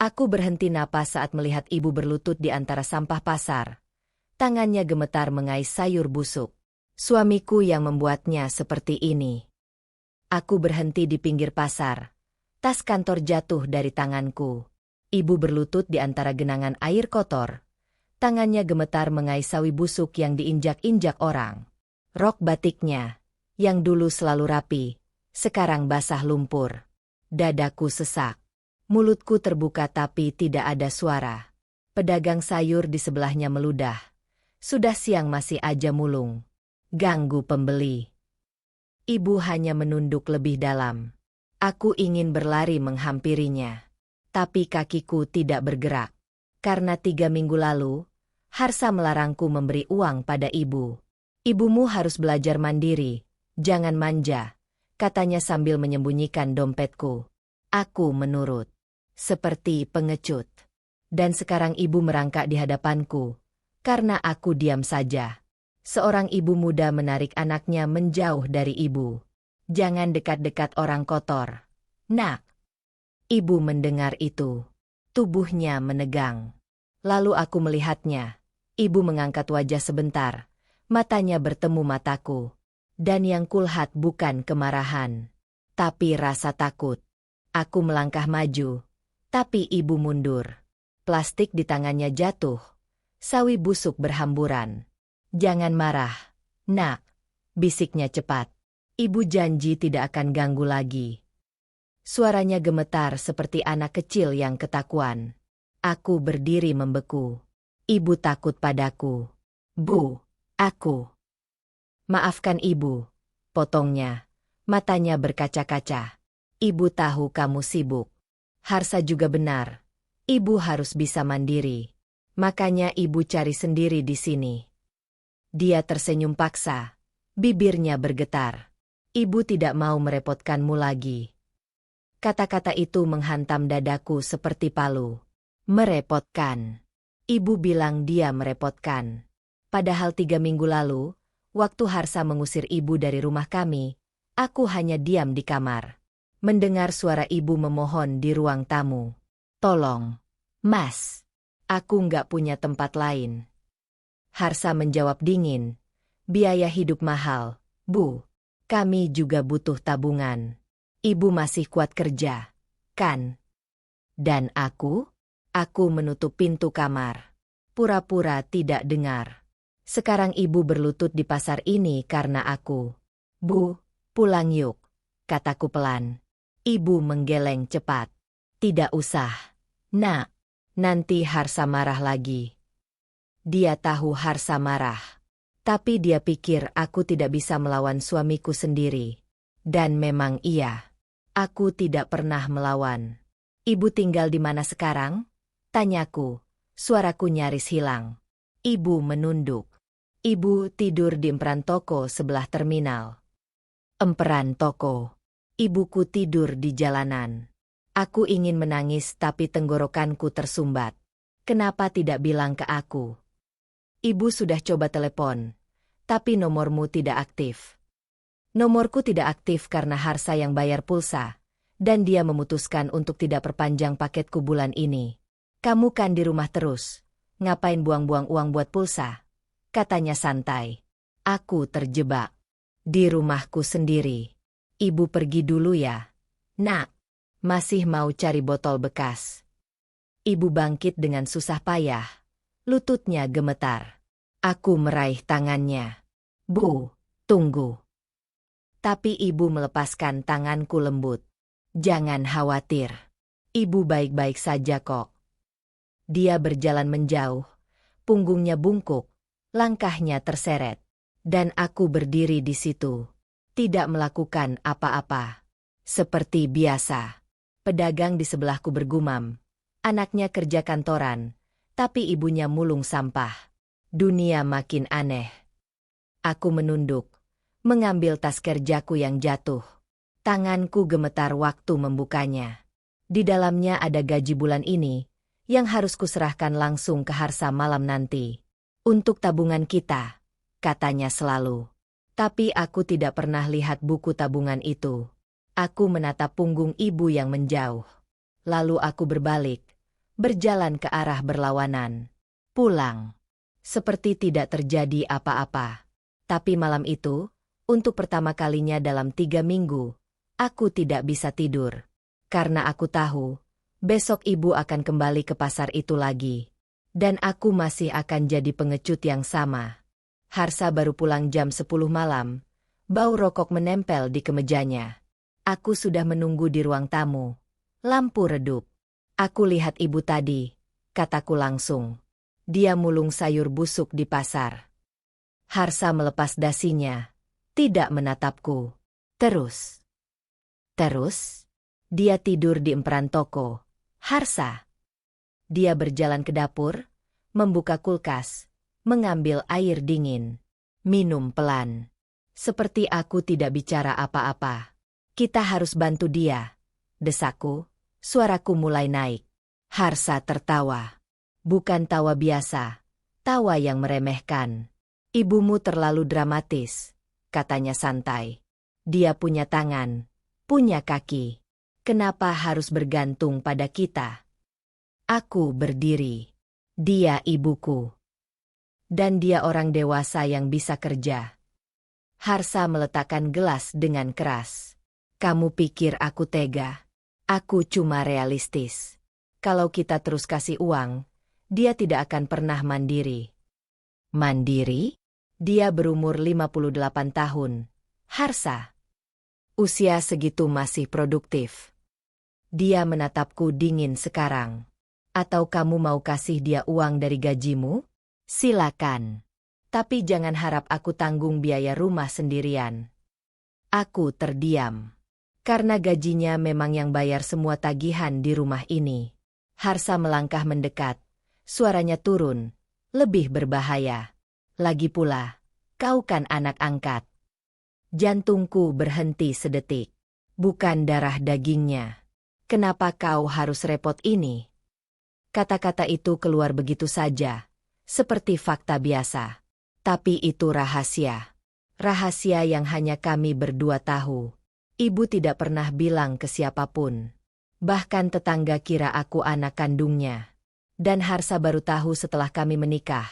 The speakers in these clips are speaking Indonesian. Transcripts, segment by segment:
Aku berhenti napas saat melihat ibu berlutut di antara sampah pasar. Tangannya gemetar mengais sayur busuk. Suamiku yang membuatnya seperti ini. Aku berhenti di pinggir pasar. Tas kantor jatuh dari tanganku. Ibu berlutut di antara genangan air kotor. Tangannya gemetar mengais sawi busuk yang diinjak-injak orang. Rok batiknya, yang dulu selalu rapi, sekarang basah lumpur. Dadaku sesak. Mulutku terbuka tapi tidak ada suara. Pedagang sayur di sebelahnya meludah. Sudah siang masih aja mulung. Ganggu pembeli. Ibu hanya menunduk lebih dalam. Aku ingin berlari menghampirinya. Tapi kakiku tidak bergerak. Karena 3 minggu lalu, Harsa melarangku memberi uang pada ibu. Ibumu harus belajar mandiri, jangan manja, katanya sambil menyembunyikan dompetku. Aku menurut. Seperti pengecut. Dan sekarang ibu merangkak di hadapanku. Karena aku diam saja. Seorang ibu muda menarik anaknya menjauh dari ibu. Jangan dekat-dekat orang kotor. Nak. Ibu mendengar itu. Tubuhnya menegang. Lalu aku melihatnya. Ibu mengangkat wajah sebentar. Matanya bertemu mataku. Dan yang kulhat bukan kemarahan. Tapi rasa takut. Aku melangkah maju. Tapi ibu mundur. Plastik di tangannya jatuh. Sawi busuk berhamburan. Jangan marah, nak. Bisiknya cepat. Ibu janji tidak akan ganggu lagi. Suaranya gemetar seperti anak kecil yang ketakuan. Aku berdiri membeku. Ibu takut padaku. Bu, aku. Maafkan ibu, potongnya. Matanya berkaca-kaca. Ibu tahu kamu sibuk. Harsa juga benar. Ibu harus bisa mandiri. Makanya ibu cari sendiri di sini. Dia tersenyum paksa. Bibirnya bergetar. Ibu tidak mau merepotkanmu lagi. Kata-kata itu menghantam dadaku seperti palu. Merepotkan. Ibu bilang dia merepotkan. Padahal 3 minggu lalu, waktu Harsa mengusir ibu dari rumah kami, aku hanya diam di kamar. Mendengar suara ibu memohon di ruang tamu. Tolong, Mas. Aku nggak punya tempat lain. Harsa menjawab dingin. Biaya hidup mahal, Bu. Kami juga butuh tabungan. Ibu masih kuat kerja, kan? Dan aku? Aku menutup pintu kamar. Pura-pura tidak dengar. Sekarang ibu berlutut di pasar ini karena aku. Bu, pulang yuk, kataku pelan. Ibu menggeleng cepat. Tidak usah, nak. Nanti Harsa marah lagi. Dia tahu Harsa marah. Tapi dia pikir aku tidak bisa melawan suamiku sendiri. Dan memang iya. Aku tidak pernah melawan. Ibu tinggal di mana sekarang? Tanyaku. Suaraku nyaris hilang. Ibu menunduk. Ibu tidur di emperan toko sebelah terminal. Emperan toko. Ibuku tidur di jalanan. Aku ingin menangis tapi tenggorokanku tersumbat. Kenapa tidak bilang ke aku? Ibu sudah coba telepon. Tapi nomormu tidak aktif. Nomorku tidak aktif karena Harsa yang bayar pulsa. Dan dia memutuskan untuk tidak perpanjang paketku bulan ini. Kamu kan di rumah terus. Ngapain buang-buang uang buat pulsa? Katanya santai. Aku terjebak. Di rumahku sendiri. Ibu pergi dulu ya. Nak. Masih mau cari botol bekas. Ibu bangkit dengan susah payah. Lututnya gemetar. Aku meraih tangannya. Bu, tunggu. Tapi ibu melepaskan tanganku lembut. Jangan khawatir. Ibu baik-baik saja kok. Dia berjalan menjauh. Punggungnya bungkuk. Langkahnya terseret. Dan aku berdiri di situ. Tidak melakukan apa-apa. Seperti biasa. Pedagang di sebelahku bergumam. Anaknya kerja kantoran. Tapi ibunya mulung sampah. Dunia makin aneh. Aku menunduk. Mengambil tas kerjaku yang jatuh. Tanganku gemetar waktu membukanya. Di dalamnya ada gaji bulan ini, yang harus kuserahkan langsung ke Harsa malam nanti. Untuk tabungan kita, katanya selalu. Tapi aku tidak pernah lihat buku tabungan itu. Aku menatap punggung ibu yang menjauh. Lalu aku berbalik, berjalan ke arah berlawanan. Pulang. Seperti tidak terjadi apa-apa. Tapi malam itu, untuk pertama kalinya dalam 3 minggu, aku tidak bisa tidur. Karena aku tahu, besok ibu akan kembali ke pasar itu lagi. Dan aku masih akan jadi pengecut yang sama. Harsa baru pulang jam 10 malam. Bau rokok menempel di kemejanya. Aku sudah menunggu di ruang tamu. Lampu redup. Aku lihat ibu tadi, kataku langsung. Dia mulung sayur busuk di pasar. Harsa melepas dasinya. Tidak menatapku. Terus. Dia tidur di emperan toko. Harsa. Dia berjalan ke dapur, membuka kulkas, mengambil air dingin. Minum pelan. Seperti aku tidak bicara apa-apa. Kita harus bantu dia. Desaku, suaraku mulai naik. Harsa tertawa. Bukan tawa biasa, tawa yang meremehkan. Ibumu terlalu dramatis, katanya santai. Dia punya tangan, punya kaki. Kenapa harus bergantung pada kita? Aku berdiri. Dia ibuku. Dan dia orang dewasa yang bisa kerja. Harsa meletakkan gelas dengan keras. Kamu pikir aku tega? Aku cuma realistis. Kalau kita terus kasih uang, dia tidak akan pernah mandiri. Mandiri? Dia berumur 58 tahun. Harsa. Usia segitu masih produktif. Dia menatapku dingin sekarang. Atau kamu mau kasih dia uang dari gajimu? Silakan. Tapi jangan harap aku tanggung biaya rumah sendirian. Aku terdiam. Karena gajinya memang yang bayar semua tagihan di rumah ini. Harsa melangkah mendekat. Suaranya turun. Lebih berbahaya. Lagi pula, kau kan anak angkat. Jantungku berhenti sedetik. Bukan darah dagingnya. Kenapa kau harus repot ini? Kata-kata itu keluar begitu saja. Seperti fakta biasa. Tapi itu rahasia. Rahasia yang hanya kami berdua tahu. Ibu tidak pernah bilang ke siapapun. Bahkan tetangga kira aku anak kandungnya. Dan Harsa baru tahu setelah kami menikah.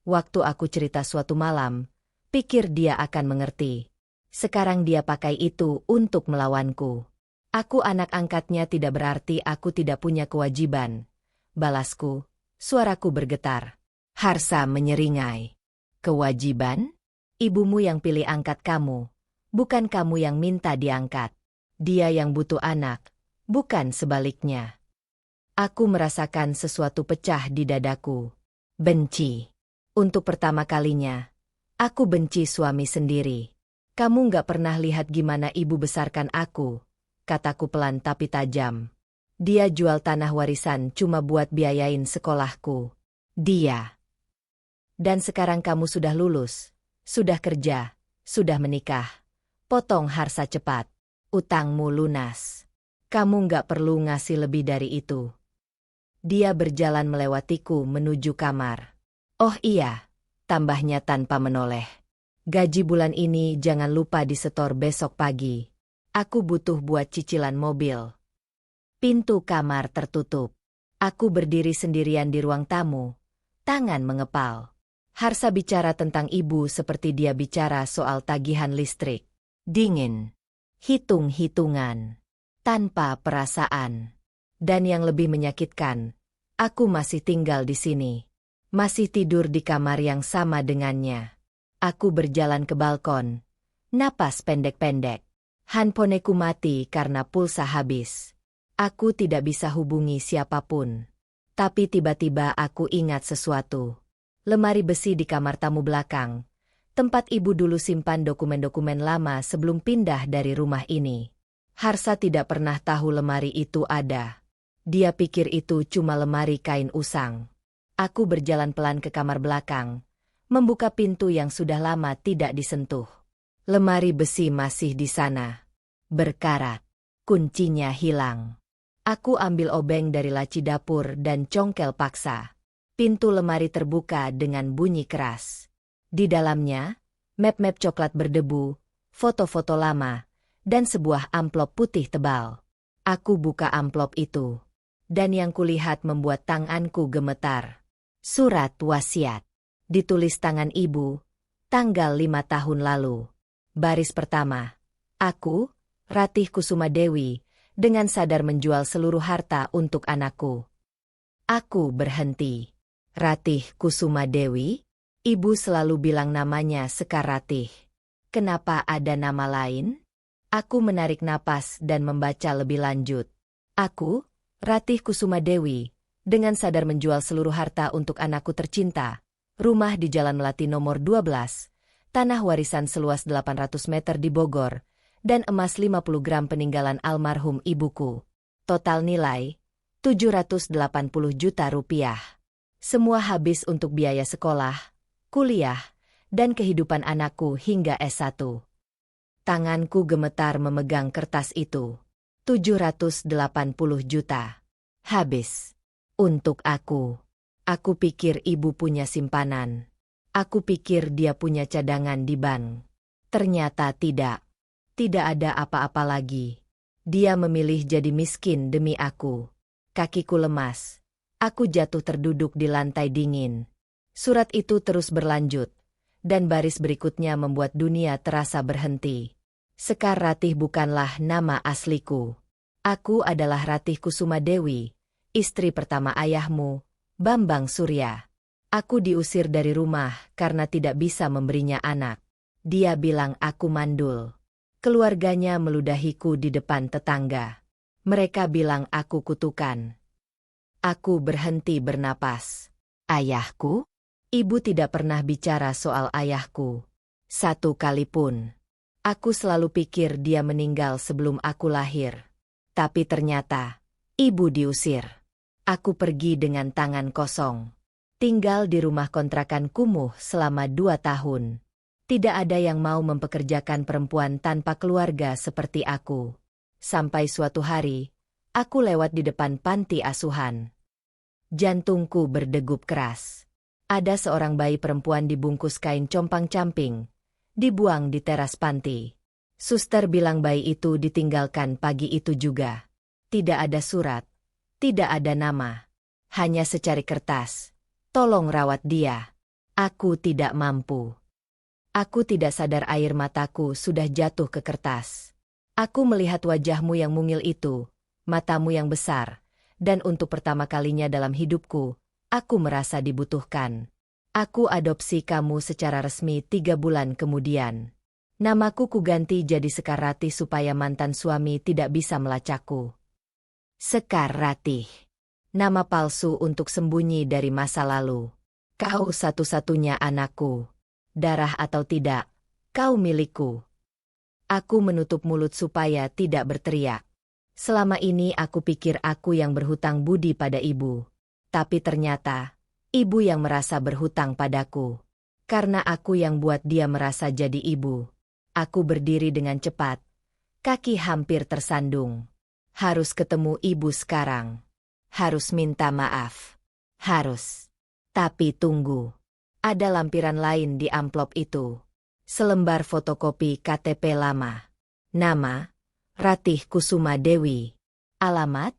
Waktu aku cerita suatu malam, pikir dia akan mengerti. Sekarang dia pakai itu untuk melawanku. Aku anak angkatnya tidak berarti aku tidak punya kewajiban. Balasku, suaraku bergetar. Harsa menyeringai. Kewajiban? Ibumu yang pilih angkat kamu. Bukan kamu yang minta diangkat. Dia yang butuh anak, bukan sebaliknya. Aku merasakan sesuatu pecah di dadaku. Benci. Untuk pertama kalinya, aku benci suami sendiri. Kamu nggak pernah lihat gimana ibu besarkan aku, kataku pelan tapi tajam. Dia jual tanah warisan cuma buat biayain sekolahku. Dia. Dan sekarang kamu sudah lulus, sudah kerja, sudah menikah. Potong Harsa cepat. Utangmu lunas. Kamu nggak perlu ngasih lebih dari itu. Dia berjalan melewatiku menuju kamar. Oh iya, tambahnya tanpa menoleh. Gaji bulan ini jangan lupa disetor besok pagi. Aku butuh buat cicilan mobil. Pintu kamar tertutup. Aku berdiri sendirian di ruang tamu. Tangan mengepal. Harsa bicara tentang ibu seperti dia bicara soal tagihan listrik. Dingin. Hitung-hitungan. Tanpa perasaan. Dan yang lebih menyakitkan, aku masih tinggal di sini. Masih tidur di kamar yang sama dengannya. Aku berjalan ke balkon. Napas pendek-pendek. Handphoneku mati karena pulsa habis. Aku tidak bisa hubungi siapapun. Tapi tiba-tiba aku ingat sesuatu. Lemari besi di kamar tamu belakang. Tempat ibu dulu simpan dokumen-dokumen lama sebelum pindah dari rumah ini. Harsa tidak pernah tahu lemari itu ada. Dia pikir itu cuma lemari kain usang. Aku berjalan pelan ke kamar belakang, membuka pintu yang sudah lama tidak disentuh. Lemari besi masih di sana. Berkarat. Kuncinya hilang. Aku ambil obeng dari laci dapur dan congkel paksa. Pintu lemari terbuka dengan bunyi keras. Di dalamnya, map-map coklat berdebu, foto-foto lama, dan sebuah amplop putih tebal. Aku buka amplop itu. dan yang kulihat membuat tanganku gemetar. Surat wasiat. Ditulis tangan ibu, tanggal 5 tahun lalu. Baris pertama. Aku, Ratih Kusuma Dewi, dengan sadar menjual seluruh harta untuk anakku. Aku berhenti. Ratih Kusuma Dewi? Ibu selalu bilang namanya Sekar Ratih. Kenapa ada nama lain? Aku menarik napas dan membaca lebih lanjut. Aku, Ratih Kusuma Dewi, dengan sadar menjual seluruh harta untuk anakku tercinta. Rumah di Jalan Melati nomor 12, tanah warisan seluas 800 meter di Bogor, dan emas 50 gram peninggalan almarhum ibuku. Total nilai 780 juta rupiah. Semua habis untuk biaya sekolah, kuliah, dan kehidupan anakku hingga S1. Tanganku gemetar memegang kertas itu. 780 juta. Habis. Untuk aku. Aku pikir ibu punya simpanan. Aku pikir dia punya cadangan di bank. Ternyata tidak. Tidak ada apa-apa lagi. Dia memilih jadi miskin demi aku. Kakiku lemas. Aku jatuh terduduk di lantai dingin. Surat itu terus berlanjut, dan baris berikutnya membuat dunia terasa berhenti. Sekar Ratih bukanlah nama asliku. Aku adalah Ratih Kusuma Dewi, istri pertama ayahmu, Bambang Surya. Aku diusir dari rumah karena tidak bisa memberinya anak. Dia bilang aku mandul. Keluarganya meludahiku di depan tetangga. Mereka bilang aku kutukan. Aku berhenti bernapas. Ayahku? Ibu tidak pernah bicara soal ayahku. Satu kali pun. Aku selalu pikir dia meninggal sebelum aku lahir. Tapi ternyata, ibu diusir. Aku pergi dengan tangan kosong. Tinggal di rumah kontrakan kumuh selama 2 tahun. Tidak ada yang mau mempekerjakan perempuan tanpa keluarga seperti aku. Sampai suatu hari, aku lewat di depan panti asuhan. Jantungku berdegup keras. Ada seorang bayi perempuan dibungkus kain compang-camping, dibuang di teras panti. Suster bilang bayi itu ditinggalkan pagi itu juga. Tidak ada surat, tidak ada nama. Hanya secari kertas. Tolong rawat dia. Aku tidak mampu. Aku tidak sadar air mataku sudah jatuh ke kertas. Aku melihat wajahmu yang mungil itu, matamu yang besar, dan untuk pertama kalinya dalam hidupku, aku merasa dibutuhkan. Aku adopsi kamu secara resmi 3 bulan kemudian. Namaku kuganti jadi Sekar Ratih supaya mantan suami tidak bisa melacakku. Sekar Ratih. Nama palsu untuk sembunyi dari masa lalu. Kau satu-satunya anakku. Darah atau tidak, kau milikku. Aku menutup mulut supaya tidak berteriak. Selama ini aku pikir aku yang berhutang budi pada ibu. Tapi ternyata, ibu yang merasa berhutang padaku. Karena aku yang buat dia merasa jadi ibu. Aku berdiri dengan cepat. Kaki hampir tersandung. Harus ketemu ibu sekarang. Harus minta maaf. Harus. Tapi tunggu. Ada lampiran lain di amplop itu. Selembar fotokopi KTP lama. Nama, Ratih Kusuma Dewi. Alamat,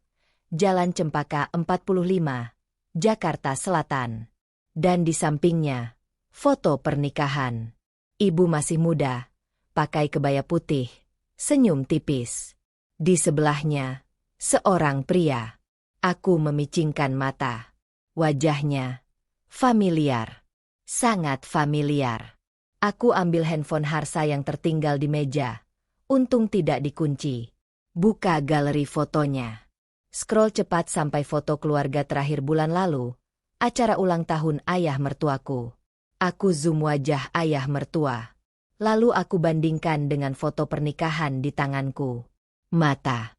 Jalan Cempaka 45, Jakarta Selatan. Dan di sampingnya, foto pernikahan. Ibu masih muda, pakai kebaya putih, senyum tipis. Di sebelahnya, seorang pria. Aku memicingkan mata. Wajahnya familiar. Sangat familiar. Aku ambil handphone Harsa yang tertinggal di meja. Untung tidak dikunci. Buka galeri fotonya. Scroll cepat sampai foto keluarga terakhir bulan lalu. Acara ulang tahun ayah mertuaku. Aku zoom wajah ayah mertua. Lalu aku bandingkan dengan foto pernikahan di tanganku. Mata.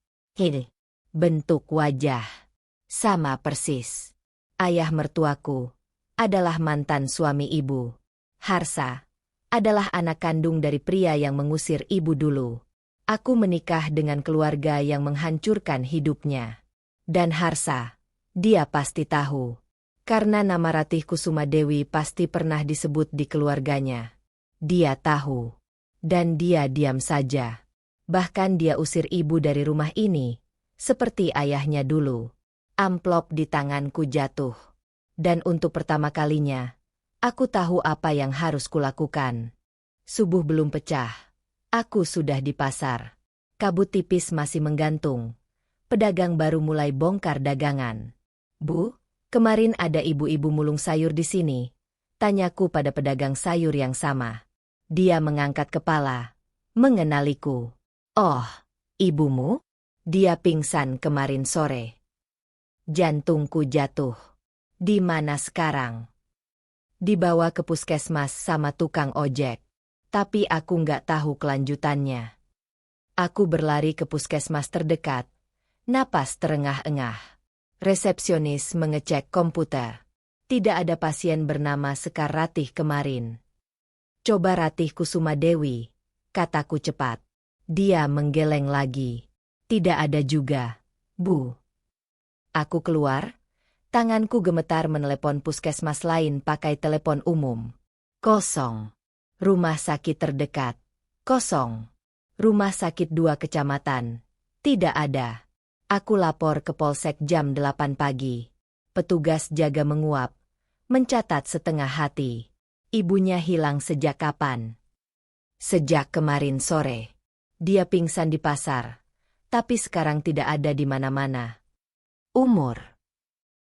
Bentuk wajah. Sama persis. Ayah mertuaku adalah mantan suami ibu. Harsa adalah anak kandung dari pria yang mengusir ibu dulu. Aku menikah dengan keluarga yang menghancurkan hidupnya. Dan Harsa, dia pasti tahu. Karena nama Ratih Kusuma Dewi pasti pernah disebut di keluarganya. Dia tahu. Dan dia diam saja. Bahkan dia usir ibu dari rumah ini, seperti ayahnya dulu. Amplop di tanganku jatuh. Dan untuk pertama kalinya, aku tahu apa yang harus kulakukan. Subuh belum pecah. Aku sudah di pasar. Kabut tipis masih menggantung. Pedagang baru mulai bongkar dagangan. Bu, kemarin ada ibu-ibu mulung sayur di sini. Tanyaku pada pedagang sayur yang sama. Dia mengangkat kepala, mengenaliku. Oh, ibumu? Dia pingsan kemarin sore. Jantungku jatuh. Di mana sekarang? Dibawa ke puskesmas sama tukang ojek. Tapi aku nggak tahu kelanjutannya. Aku berlari ke puskesmas terdekat. Napas terengah-engah. Resepsionis mengecek komputer. Tidak ada pasien bernama Sekar Ratih kemarin. Coba Ratih Kusuma Dewi, kataku cepat. Dia menggeleng lagi. Tidak ada juga, Bu. Aku keluar. Tanganku gemetar menelepon puskesmas lain pakai telepon umum. Kosong. Rumah sakit terdekat. Kosong. Rumah sakit 2 kecamatan. Tidak ada. Aku lapor ke Polsek jam 8 pagi. Petugas jaga menguap. Mencatat setengah hati. Ibunya hilang sejak kapan? Sejak kemarin sore. Dia pingsan di pasar. Tapi sekarang tidak ada di mana-mana. Umur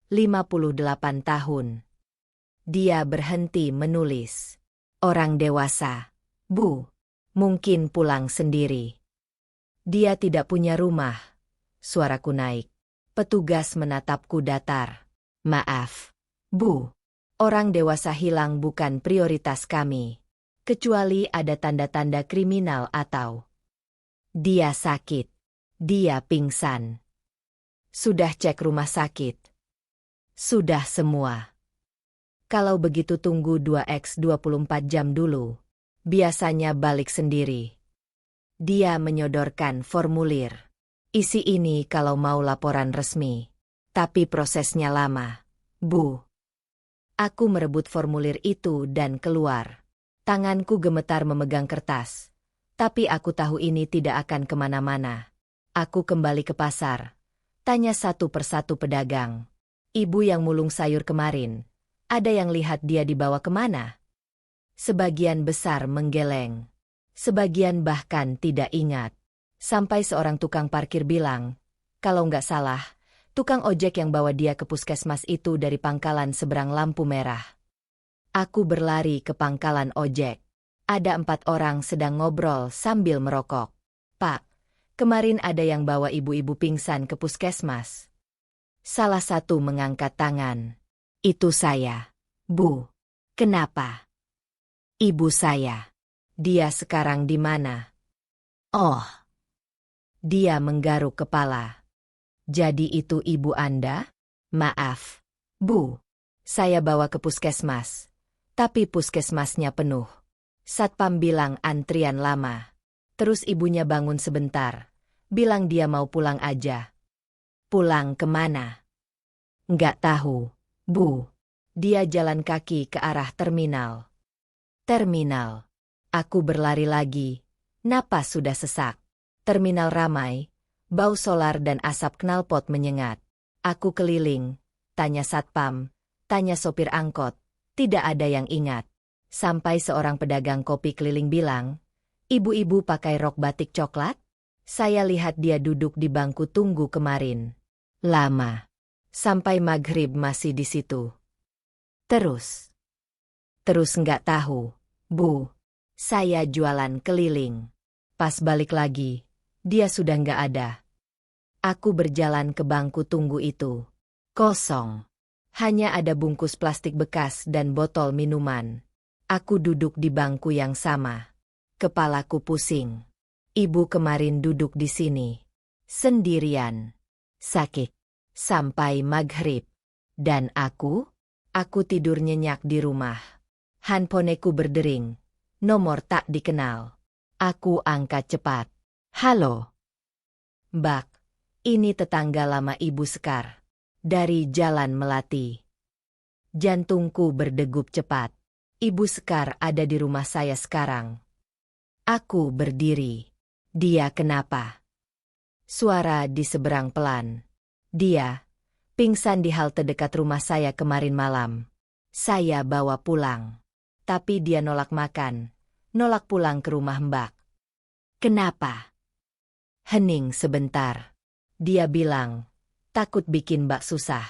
58 tahun. Dia berhenti menulis. Orang dewasa. Bu, mungkin pulang sendiri. Dia tidak punya rumah. Suaraku naik. Petugas menatapku datar. Maaf, Bu. Orang dewasa hilang bukan prioritas kami. Kecuali ada tanda-tanda kriminal atau dia sakit. Dia pingsan. Sudah cek rumah sakit. Sudah semua. Kalau begitu tunggu 2x 24 jam dulu. Biasanya balik sendiri. Dia menyodorkan formulir. Isi ini kalau mau laporan resmi. Tapi prosesnya lama. Bu. Aku merebut formulir itu dan keluar. Tanganku gemetar memegang kertas. Tapi aku tahu ini tidak akan kemana-mana. Aku kembali ke pasar. Tanya satu persatu pedagang. Ibu yang mulung sayur kemarin, ada yang lihat dia dibawa kemana? Sebagian besar menggeleng. Sebagian bahkan tidak ingat. Sampai seorang tukang parkir bilang, kalau nggak salah, tukang ojek yang bawa dia ke puskesmas itu dari pangkalan seberang lampu merah. Aku berlari ke pangkalan ojek. Ada 4 orang sedang ngobrol sambil merokok. Pak, kemarin ada yang bawa ibu-ibu pingsan ke puskesmas. Salah satu mengangkat tangan. Itu saya. Bu. Kenapa? Ibu saya. Dia sekarang di mana? Oh. Dia menggaruk kepala. Jadi itu ibu Anda? Maaf, Bu. Saya bawa ke puskesmas. Tapi puskesmasnya penuh. Satpam bilang antrian lama. Terus ibunya bangun sebentar. Bilang dia mau pulang aja. Pulang kemana? Nggak tahu, Bu. Dia jalan kaki ke arah terminal. Terminal. Aku berlari lagi. Napas sudah sesak. Terminal ramai. Bau solar dan asap knalpot menyengat. Aku keliling. Tanya satpam. Tanya sopir angkot. Tidak ada yang ingat. Sampai seorang pedagang kopi keliling bilang, ibu-ibu pakai rok batik coklat? Saya lihat dia duduk di bangku tunggu kemarin. Lama. Sampai maghrib masih di situ. Terus nggak tahu, Bu. Saya jualan keliling. Pas balik lagi, dia sudah nggak ada. Aku berjalan ke bangku tunggu itu. Kosong. Hanya ada bungkus plastik bekas dan botol minuman. Aku duduk di bangku yang sama. Kepalaku pusing. Ibu kemarin duduk di sini. Sendirian. Sakit. Sampai maghrib. Dan aku tidur nyenyak di rumah. Handphoneku berdering. Nomor tak dikenal. Aku angkat cepat. Halo. Mbak, ini tetangga lama Ibu Sekar. Dari Jalan Melati. Jantungku berdegup cepat. Ibu Sekar ada di rumah saya sekarang. Aku berdiri. Dia kenapa? Suara di seberang pelan. Dia, Pingsan di halte dekat rumah saya kemarin malam. Saya bawa pulang. Tapi dia nolak makan, nolak pulang ke rumah Mbak. Kenapa? Hening sebentar. Dia bilang, takut bikin Mbak susah.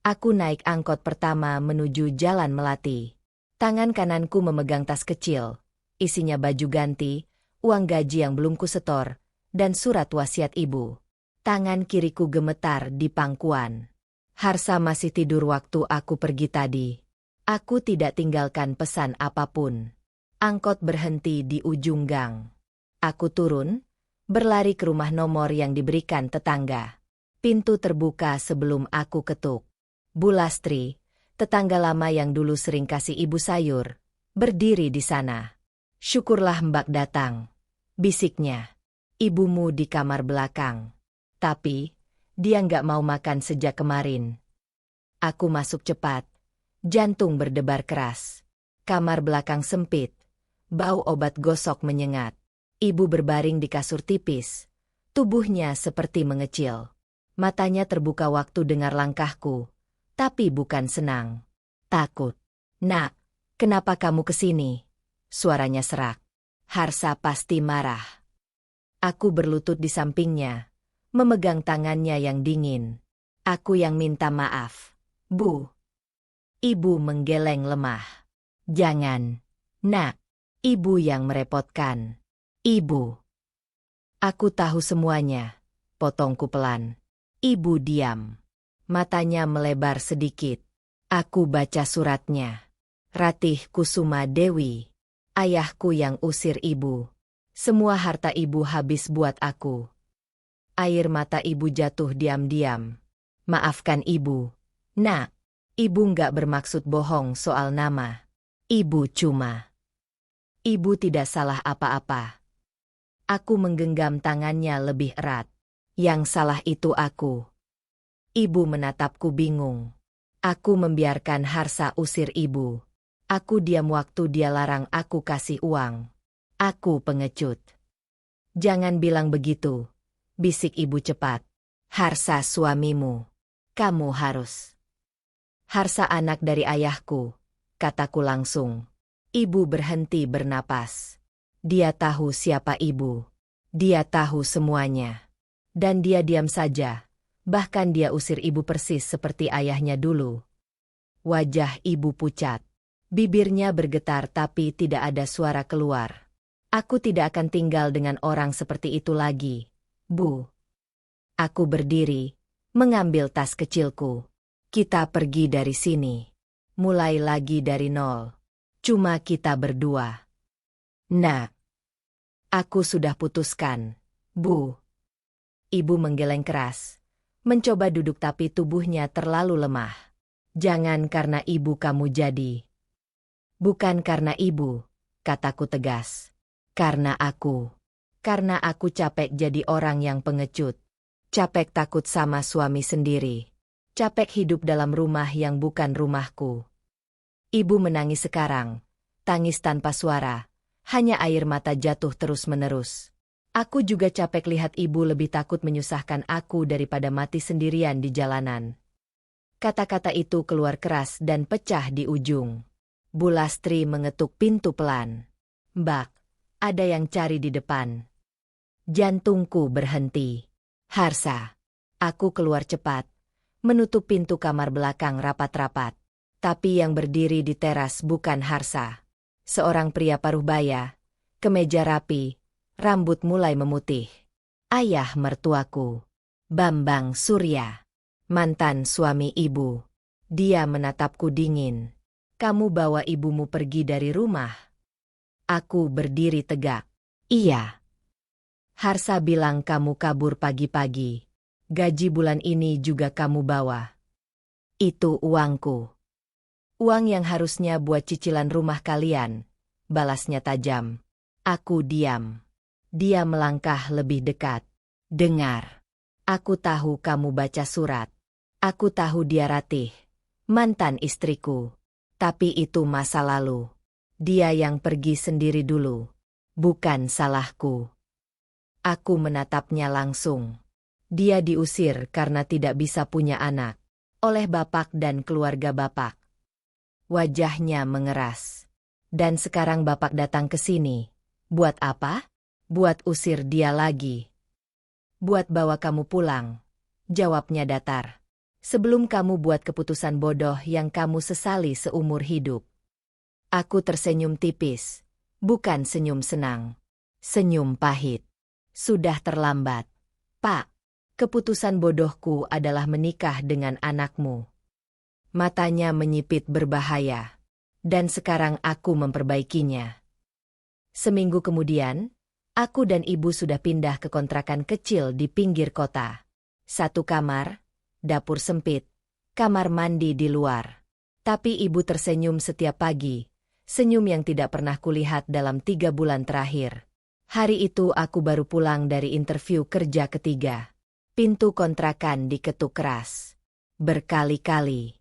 Aku naik angkot pertama menuju Jalan Melati. Tangan kananku memegang tas kecil. Isinya baju ganti, uang gaji yang belum kusetor, dan surat wasiat ibu. Tangan kiriku gemetar di pangkuan. Harsa masih tidur waktu aku pergi tadi. Aku tidak tinggalkan pesan apapun. Angkot berhenti di ujung gang. Aku turun, berlari ke rumah nomor yang diberikan tetangga. Pintu terbuka sebelum aku ketuk. Bu Lastri, tetangga lama yang dulu sering kasih ibu sayur, berdiri di sana. Syukurlah Mbak datang, bisiknya. Ibumu di kamar belakang. Tapi, dia nggak mau makan sejak kemarin. Aku masuk cepat. Jantung berdebar keras. Kamar belakang sempit. Bau obat gosok menyengat. Ibu berbaring di kasur tipis. Tubuhnya seperti mengecil. Matanya terbuka waktu dengar langkahku. Tapi bukan senang. Takut. Nak, kenapa kamu kesini? Suaranya serak. Harsa pasti marah. Aku berlutut di sampingnya. Memegang tangannya yang dingin. Aku yang minta maaf. Bu. Ibu menggeleng lemah. Jangan. Nak. Ibu yang merepotkan. Ibu. Aku tahu semuanya. Potongku pelan. Ibu diam. Matanya melebar sedikit. Aku baca suratnya. Ratih Kusuma Dewi. Ayahku yang usir ibu. Semua harta ibu habis buat aku. Air mata ibu jatuh diam-diam. Maafkan ibu. Nak. Ibu nggak bermaksud bohong soal nama. Ibu cuma. Ibu tidak salah apa-apa. Aku menggenggam tangannya lebih erat. Yang salah itu aku. Ibu menatapku bingung. Aku membiarkan Harsa usir ibu. Aku diam waktu dia larang aku kasih uang. Aku pengecut. Jangan bilang begitu. Bisik ibu cepat. Harsa suamimu. Kamu harus. Harsa anak dari ayahku, kataku langsung. Ibu berhenti bernapas. Dia tahu siapa ibu. Dia tahu semuanya. Dan dia diam saja. Bahkan dia usir ibu persis seperti ayahnya dulu. Wajah ibu pucat. Bibirnya bergetar tapi tidak ada suara keluar. Aku tidak akan tinggal dengan orang seperti itu lagi, Bu. Aku berdiri, mengambil tas kecilku. Kita pergi dari sini. Mulai lagi dari nol. Cuma kita berdua. Nah, aku sudah putuskan, Bu. Ibu menggeleng keras. Mencoba duduk tapi tubuhnya terlalu lemah. Jangan karena ibu kamu jadi. Bukan karena ibu, kataku tegas. Karena aku. Karena aku capek jadi orang yang pengecut. Capek takut sama suami sendiri. Capek hidup dalam rumah yang bukan rumahku. Ibu menangis sekarang. Tangis tanpa suara. Hanya air mata jatuh terus-menerus. Aku juga capek lihat ibu lebih takut menyusahkan aku daripada mati sendirian di jalanan. Kata-kata itu keluar keras dan pecah di ujung. Bu Lastri mengetuk pintu pelan. Mbak, ada yang cari di depan. Jantungku berhenti. Harsa. Aku keluar cepat. Menutup pintu kamar belakang rapat-rapat. Tapi yang berdiri di teras bukan Harsa. Seorang pria paruh baya. Kemeja rapi. Rambut mulai memutih. Ayah mertuaku. Bambang Surya. Mantan suami ibu. Dia menatapku dingin. Kamu bawa ibumu pergi dari rumah. Aku berdiri tegak. Iya. Harsa bilang kamu kabur pagi-pagi. Gaji bulan ini juga kamu bawa. Itu uangku. Uang yang harusnya buat cicilan rumah kalian. Balasnya tajam. Aku diam. Dia melangkah lebih dekat. Dengar. Aku tahu kamu baca surat. Aku tahu dia Ratih. Mantan istriku. Tapi itu masa lalu. Dia yang pergi sendiri dulu. Bukan salahku. Aku menatapnya langsung. Dia diusir karena tidak bisa punya anak oleh bapak dan keluarga bapak. Wajahnya mengeras. Dan sekarang bapak datang ke sini. Buat apa? Buat usir dia lagi. Buat bawa kamu pulang. Jawabnya datar. Sebelum kamu buat keputusan bodoh yang kamu sesali seumur hidup. Aku tersenyum tipis. Bukan senyum senang. Senyum pahit. Sudah terlambat. Pak, keputusan bodohku adalah menikah dengan anakmu. Matanya menyipit berbahaya. Dan sekarang aku memperbaikinya. Seminggu kemudian, aku dan ibu sudah pindah ke kontrakan kecil di pinggir kota. 1 kamar, dapur sempit, kamar mandi di luar. Tapi ibu tersenyum setiap pagi, senyum yang tidak pernah kulihat dalam 3 bulan terakhir. Hari itu aku baru pulang dari interview kerja ketiga. Pintu kontrakan diketuk keras. Berkali-kali.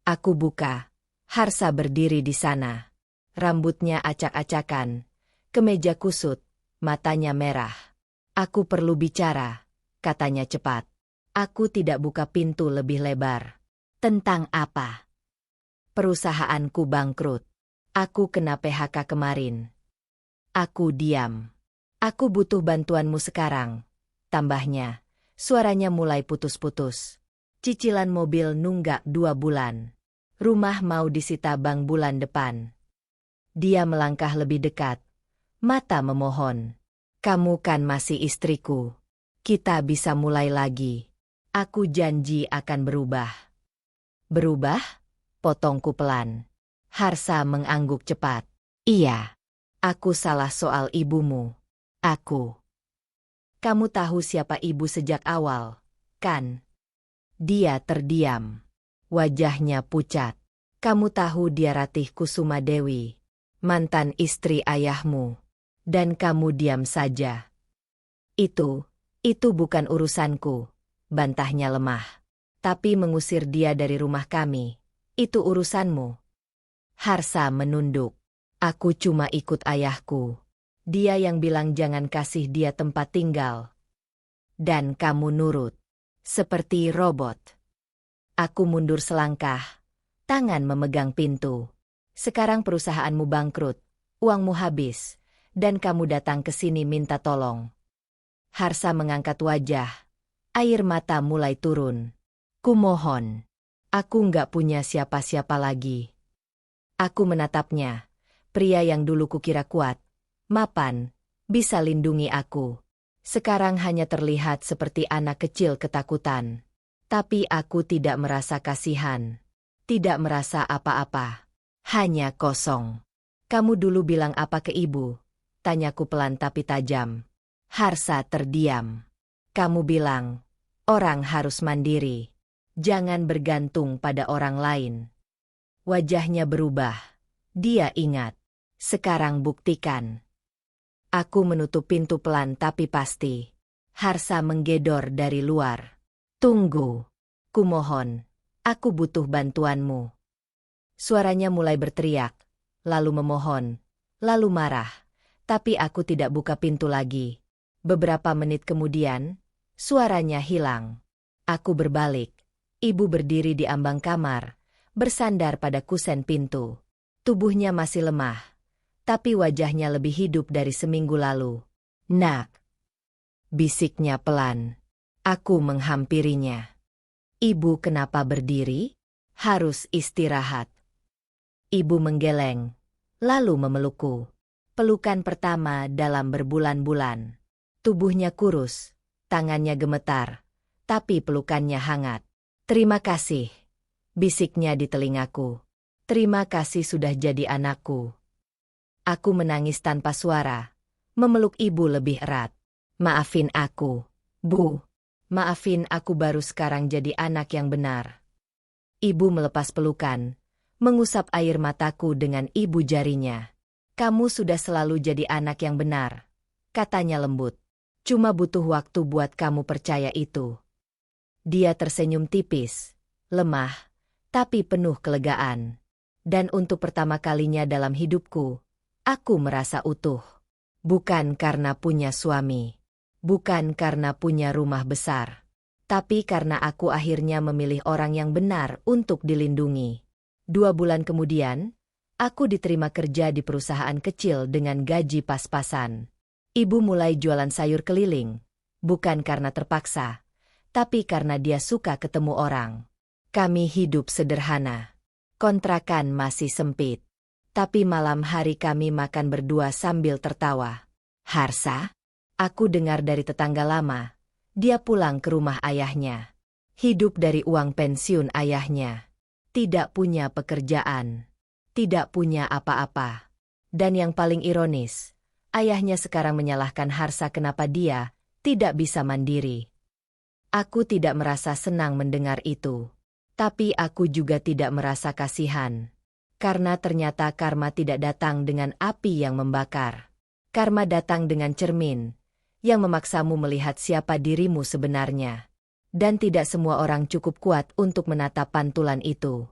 Aku buka. Harsa berdiri di sana. Rambutnya acak-acakan. Kemeja kusut. Matanya merah. Aku perlu bicara, katanya cepat. Aku tidak buka pintu lebih lebar. Tentang apa? Perusahaanku bangkrut. Aku kena PHK kemarin. Aku diam. Aku butuh bantuanmu sekarang. Tambahnya, suaranya mulai putus-putus. Cicilan mobil nunggak 2 bulan. Rumah mau disita bank bulan depan. Dia melangkah lebih dekat. Mata memohon. Kamu kan masih istriku. Kita bisa mulai lagi. Aku janji akan berubah. Berubah? Potongku pelan. Harsa mengangguk cepat. Iya. Aku salah soal ibumu. Aku. Kamu tahu siapa ibu sejak awal, kan? Dia terdiam. Wajahnya pucat. Kamu tahu dia Ratih Kusuma Dewi, mantan istri ayahmu. Dan kamu diam saja. Itu bukan urusanku, bantahnya lemah. Tapi mengusir dia dari rumah kami, itu urusanmu. Harsa menunduk. Aku cuma ikut ayahku. Dia yang bilang jangan kasih dia tempat tinggal. Dan kamu nurut. Seperti robot. Aku mundur selangkah. Tangan memegang pintu. Sekarang perusahaanmu bangkrut. Uangmu habis. Dan kamu datang ke sini minta tolong. Harsa mengangkat wajah. Air mata mulai turun. Kumohon. Aku nggak punya siapa-siapa lagi. Aku menatapnya. Pria yang dulu kukira kuat, mapan, bisa lindungi aku. Sekarang hanya terlihat seperti anak kecil ketakutan. Tapi aku tidak merasa kasihan. Tidak merasa apa-apa. Hanya kosong. Kamu dulu bilang apa ke ibu? Tanyaku pelan tapi tajam. Harsa terdiam. Kamu bilang, orang harus mandiri. Jangan bergantung pada orang lain. Wajahnya berubah. Dia ingat. Sekarang buktikan. Aku menutup pintu pelan tapi pasti. Harsa menggedor dari luar. Tunggu. Kumohon. Aku butuh bantuanmu. Suaranya mulai berteriak. Lalu memohon. Lalu marah. Tapi aku tidak buka pintu lagi. Beberapa menit kemudian, suaranya hilang. Aku berbalik. Ibu berdiri di ambang kamar, bersandar pada kusen pintu. Tubuhnya masih lemah, tapi wajahnya lebih hidup dari seminggu lalu. Nak, bisiknya pelan. Aku menghampirinya. Ibu kenapa berdiri? Harus istirahat. Ibu menggeleng, lalu memelukku. Pelukan pertama dalam berbulan-bulan. Tubuhnya kurus, tangannya gemetar, tapi pelukannya hangat. Terima kasih, bisiknya di telingaku. Terima kasih sudah jadi anakku. Aku menangis tanpa suara, memeluk ibu lebih erat. Maafin aku, Bu. Maafin aku baru sekarang jadi anak yang benar. Ibu melepas pelukan, mengusap air mataku dengan ibu jarinya. Kamu sudah selalu jadi anak yang benar, katanya lembut. Cuma butuh waktu buat kamu percaya itu. Dia tersenyum tipis, lemah, tapi penuh kelegaan. Dan untuk pertama kalinya dalam hidupku, aku merasa utuh. Bukan karena punya suami. Bukan karena punya rumah besar. Tapi karena aku akhirnya memilih orang yang benar untuk dilindungi. 2 bulan kemudian, aku diterima kerja di perusahaan kecil dengan gaji pas-pasan. Ibu mulai jualan sayur keliling, bukan karena terpaksa, tapi karena dia suka ketemu orang. Kami hidup sederhana. Kontrakan masih sempit. Tapi malam hari kami makan berdua sambil tertawa. Harsa? Aku dengar dari tetangga lama. Dia pulang ke rumah ayahnya. Hidup dari uang pensiun ayahnya. Tidak punya pekerjaan. Tidak punya apa-apa. Dan yang paling ironis, ayahnya sekarang menyalahkan Harsa kenapa dia tidak bisa mandiri. Aku tidak merasa senang mendengar itu. Tapi aku juga tidak merasa kasihan. Karena ternyata karma tidak datang dengan api yang membakar. Karma datang dengan cermin yang memaksamu melihat siapa dirimu sebenarnya. Dan tidak semua orang cukup kuat untuk menatap pantulan itu.